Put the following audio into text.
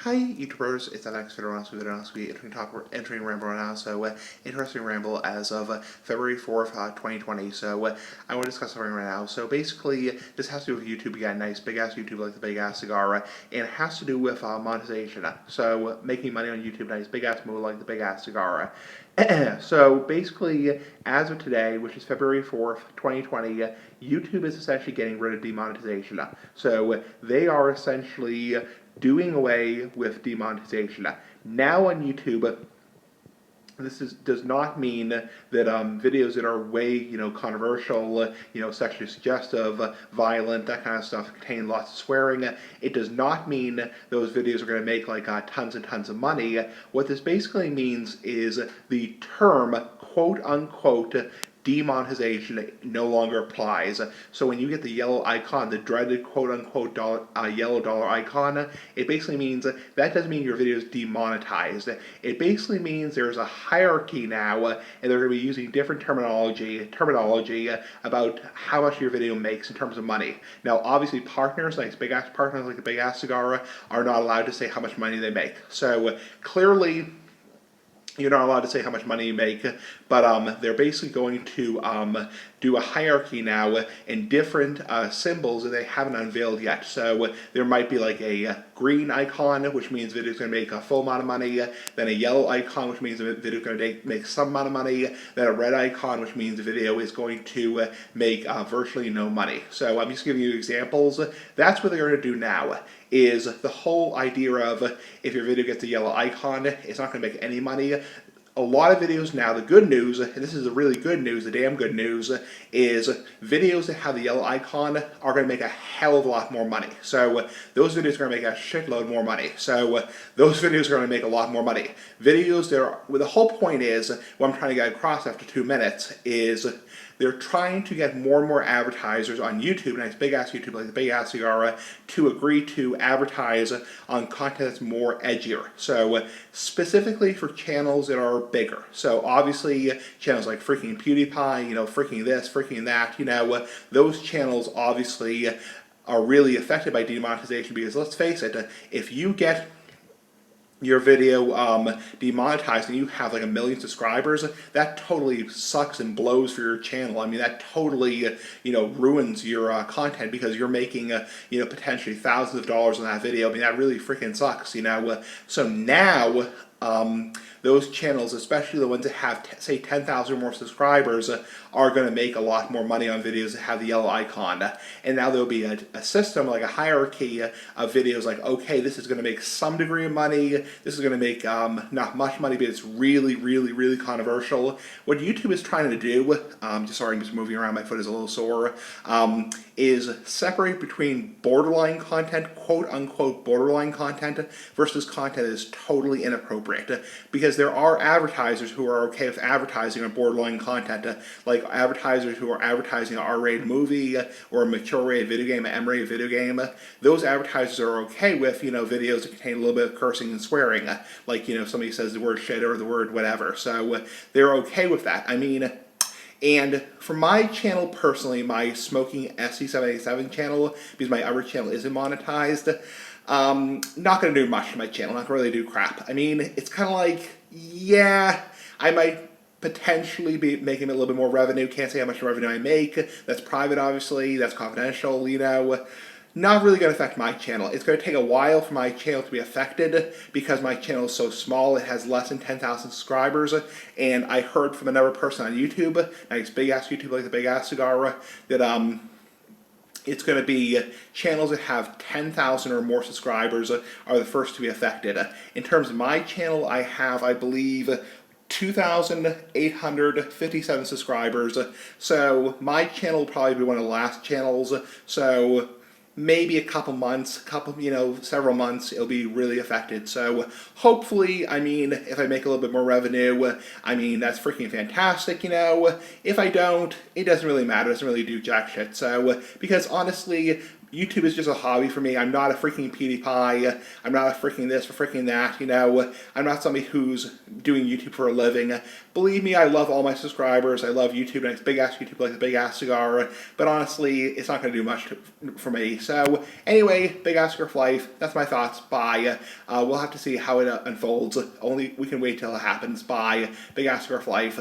Hi YouTubers, it's Alex video entering Ramble right now, so interesting Ramble as of February 4th, 2020, so I want to discuss something right now. So basically, this has to do with YouTube again, nice big ass YouTube like the big ass cigar, and it has to do with monetization, so making money on YouTube, nice big ass move like the big ass cigar. So basically, as of today, which is February 4th, 2020, YouTube is essentially getting rid of demonetization. So they are essentially doing away with demonetization. Now on YouTube, does not mean that videos that are way controversial, sexually suggestive, violent, that kind of stuff, contain lots of swearing. It does not mean those videos are going to make like tons and tons of money. What this basically means is the term quote unquote demonetization no longer applies. So when you get the yellow icon, the dreaded quote-unquote yellow dollar icon, it basically means that doesn't mean your video is demonetized. It basically means there's a hierarchy now, and they're going to be using different terminology about how much your video makes in terms of money. Now, obviously, partners, like big ass partners like the Big Ass Cigar, are not allowed to say how much money they make. So clearly, you're not allowed to say how much money you make, but they're basically going to do a hierarchy now in different symbols that they haven't unveiled yet. So there might be like a green icon, which means the video's going to make a full amount of money, then a yellow icon, which means the video's going to make some amount of money, then a red icon, which means the video is going to make virtually no money. So I'm just giving you examples. That's what they're going to do now, is the whole idea of if your video gets a yellow icon, it's not going to make any money. A lot of videos now, the good news, and this is the really good news, the damn good news, is videos that have the yellow icon are going to make a hell of a lot more money. So those videos are going to make a shitload more money. So those videos are going to make a lot more money. Videos that are, well, the whole point is, what I'm trying to get across after 2 minutes is, they're trying to get more and more advertisers on YouTube, nice big ass YouTube like the Big Ass Cigar, to agree to advertise on content that's more edgier. So specifically for channels that are bigger. So obviously channels like freaking PewDiePie, freaking this, freaking that, those channels obviously are really affected by demonetization, because let's face it, if you get your video demonetized and you have like 1 million subscribers, that totally sucks and blows for your channel. I mean, that totally ruins your content, because you're making potentially thousands of dollars on that video. I mean, that really freaking sucks. So now those channels, especially the ones that have, say, 10,000 or more subscribers, are going to make a lot more money on videos that have the yellow icon. And now there'll be a system, like a hierarchy of videos like, okay, this is going to make some degree of money, this is going to make not much money, but it's really, really, really controversial. What YouTube is trying to do, sorry, I'm just moving around, my foot is a little sore, is separate between borderline content, quote-unquote borderline content, versus content that is totally inappropriate. Because there are advertisers who are okay with advertising on borderline content, like advertisers who are advertising an R-rated movie, or a mature-rated video game, an M-rated video game. Those advertisers are okay with, videos that contain a little bit of cursing and swearing, like, somebody says the word shit or the word whatever. So they're okay with that. I mean, and for my channel personally, my Smoking SC787 channel, because my other channel isn't monetized, not going to do much to my channel, not going to really do crap. I mean, it's kind of like, yeah, I might potentially be making a little bit more revenue. Can't say how much revenue I make. That's private, obviously. That's confidential, Not really going to affect my channel. It's going to take a while for my channel to be affected, because my channel is so small. It has less than 10,000 subscribers. And I heard from another person on YouTube, nice big ass YouTube like the Big Ass Cigar, that it's going to be channels that have 10,000 or more subscribers are the first to be affected. In terms of my channel, I have, I believe, 2,857 subscribers. So my channel will probably be one of the last channels. So maybe a couple months, several months, it'll be really affected. So hopefully, I mean, if I make a little bit more revenue, I mean, that's freaking fantastic, If I don't, it doesn't really matter. It doesn't really do jack shit. So, because honestly, YouTube is just a hobby for me. I'm not a freaking PewDiePie. I'm not a freaking this or freaking that. You know, I'm not somebody who's doing YouTube for a living. Believe me, I love all my subscribers. I love YouTube, and it's big ass YouTube like a big ass cigar. But honestly, it's not going to do much for me. So anyway, big ass cigar for life. That's my thoughts. Bye. We'll have to see how it unfolds. Only we can wait till it happens. Bye. Big ass cigar for life.